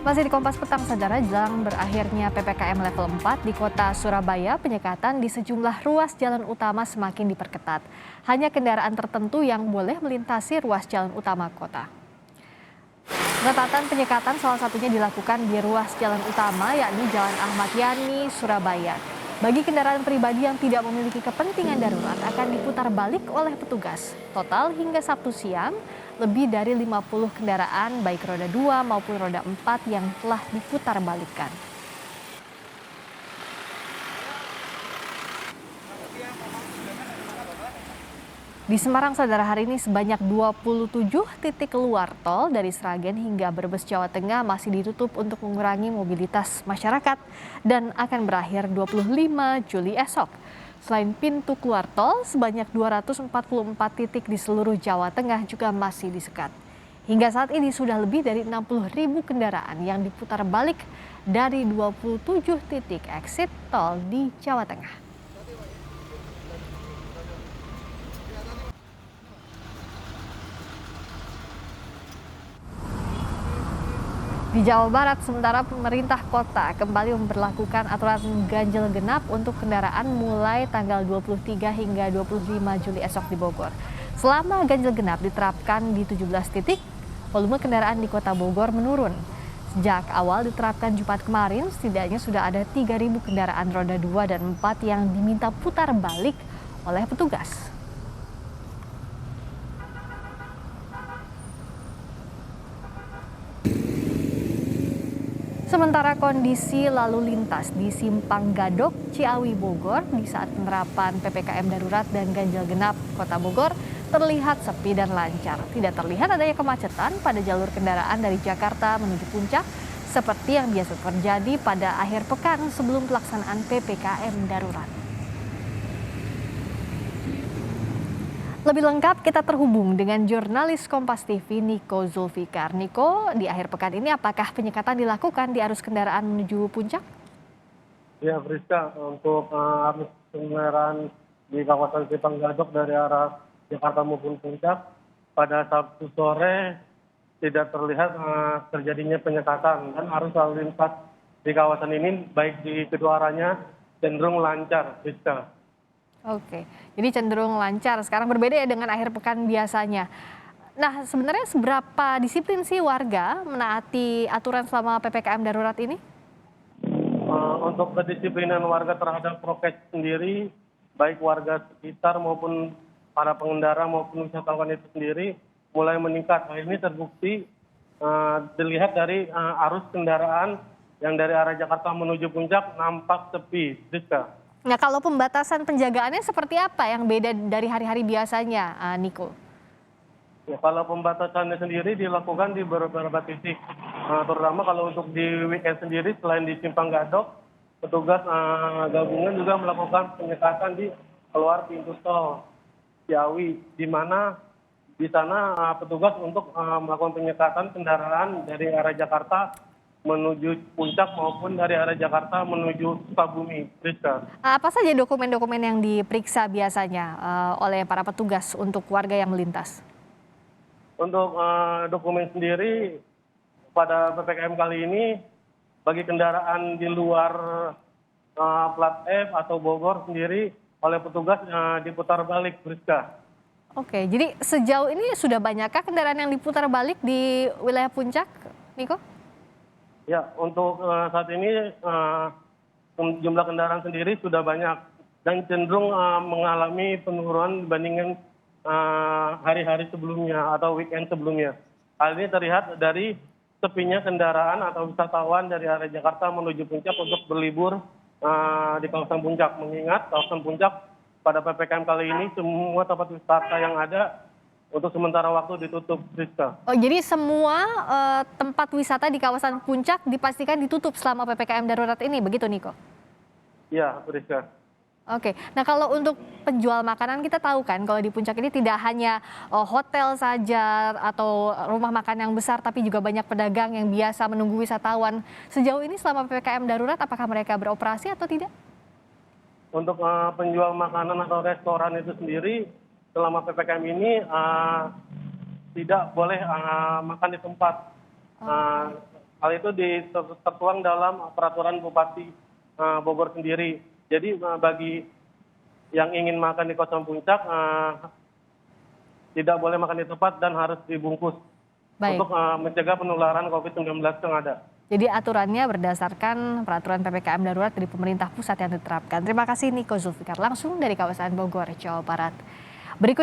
Masih di Kompas Petang, Saudara, jelang berakhirnya PPKM level 4 di kota Surabaya, penyekatan di sejumlah ruas jalan utama semakin diperketat. Hanya kendaraan tertentu yang boleh melintasi ruas jalan utama kota. Pengetatan penyekatan salah satunya dilakukan di ruas jalan utama, yakni Jalan Ahmad Yani, Surabaya. Bagi kendaraan pribadi yang tidak memiliki kepentingan darurat akan diputar balik oleh petugas. Total hingga Sabtu siang, lebih dari 50 kendaraan baik roda 2 maupun roda 4 yang telah diputar balikkan. Di Semarang, Saudara, hari ini sebanyak 27 titik keluar tol dari Sragen hingga Brebes, Jawa Tengah masih ditutup untuk mengurangi mobilitas masyarakat dan akan berakhir 25 Juli esok. Selain pintu keluar tol, sebanyak 244 titik di seluruh Jawa Tengah juga masih disekat. Hingga saat ini sudah lebih dari 60.000 kendaraan yang diputar balik dari 27 titik exit tol di Jawa Tengah. Di Jawa Barat, sementara pemerintah kota kembali memberlakukan aturan ganjil genap untuk kendaraan mulai tanggal 23 hingga 25 Juli esok di Bogor. Selama ganjil genap diterapkan di 17 titik, volume kendaraan di kota Bogor menurun. Sejak awal diterapkan Jumat kemarin, setidaknya sudah ada 3.000 kendaraan roda 2 dan 4 yang diminta putar balik oleh petugas. Sementara kondisi lalu lintas di Simpang Gadok, Ciawi, Bogor di saat penerapan PPKM darurat dan ganjil genap Kota Bogor terlihat sepi dan lancar. Tidak terlihat adanya kemacetan pada jalur kendaraan dari Jakarta menuju Puncak seperti yang biasa terjadi pada akhir pekan sebelum pelaksanaan PPKM darurat. Lebih lengkap kita terhubung dengan jurnalis Kompas TV Niko Zulfikar. Niko, di akhir pekan ini apakah penyekatan dilakukan di arus kendaraan menuju Puncak? Ya, Friska, untuk arus kendaraan di kawasan Simpang Gadok dari arah Jakarta maupun Puncak pada Sabtu sore tidak terlihat terjadinya penyekatan dan arus lalu lintas di kawasan ini baik di kedua arahnya cenderung lancar, Friska. Oke, jadi cenderung lancar. Sekarang berbeda ya dengan akhir pekan biasanya. Nah, sebenarnya seberapa disiplin sih warga menaati aturan selama PPKM darurat ini? Untuk kedisiplinan warga terhadap prokes sendiri, baik warga sekitar maupun para pengendara maupun wisatawan itu sendiri mulai meningkat. Hal ini terbukti dilihat dari arus kendaraan yang dari arah Jakarta menuju Puncak nampak sepi, Friska. Nah, kalau pembatasan penjagaannya seperti apa yang beda dari hari-hari biasanya, Niko? Ya, kalau pembatasannya sendiri dilakukan di beberapa titik, terutama kalau untuk di weekend sendiri selain di Simpang Gadok, petugas gabungan juga melakukan penyekatan di keluar pintu tol Ciawi, di mana di sana petugas untuk melakukan penyekatan kendaraan dari arah Jakarta menuju Puncak maupun dari arah Jakarta menuju Sukabumi, Friska. Apa saja dokumen-dokumen yang diperiksa biasanya oleh para petugas untuk warga yang melintas? Untuk dokumen sendiri pada PPKM kali ini bagi kendaraan di luar plat F atau Bogor sendiri oleh petugas diputar balik, Friska. Oke, jadi sejauh ini sudah banyakkah kendaraan yang diputar balik di wilayah Puncak, Niko? Ya, untuk saat ini jumlah kendaraan sendiri sudah banyak dan cenderung mengalami penurunan dibandingkan hari-hari sebelumnya atau weekend sebelumnya. Hal ini terlihat dari sepinya kendaraan atau wisatawan dari arah Jakarta menuju Puncak untuk berlibur di kawasan Puncak. Mengingat kawasan Puncak pada PPKM kali ini semua tempat wisata yang ada untuk sementara waktu ditutup, Friska. Oh, jadi semua tempat wisata di kawasan Puncak dipastikan ditutup selama PPKM darurat ini, begitu Niko? Iya, Friska. Oke, nah kalau untuk penjual makanan kita tahu kan kalau di Puncak ini tidak hanya hotel saja atau rumah makan yang besar, tapi juga banyak pedagang yang biasa menunggu wisatawan. Sejauh ini selama PPKM darurat apakah mereka beroperasi atau tidak? Untuk penjual makanan atau restoran itu sendiri selama PPKM ini tidak boleh makan di tempat. Hal itu tertuang dalam peraturan Bupati Bogor sendiri. Jadi bagi yang ingin makan di kawasan puncak tidak boleh makan di tempat dan harus dibungkus untuk mencegah penularan COVID-19 yang ada. Jadi aturannya berdasarkan peraturan PPKM darurat dari pemerintah pusat yang diterapkan. Terima kasih Niko Zulfikar langsung dari kawasan Bogor, Jawa Barat. Berikut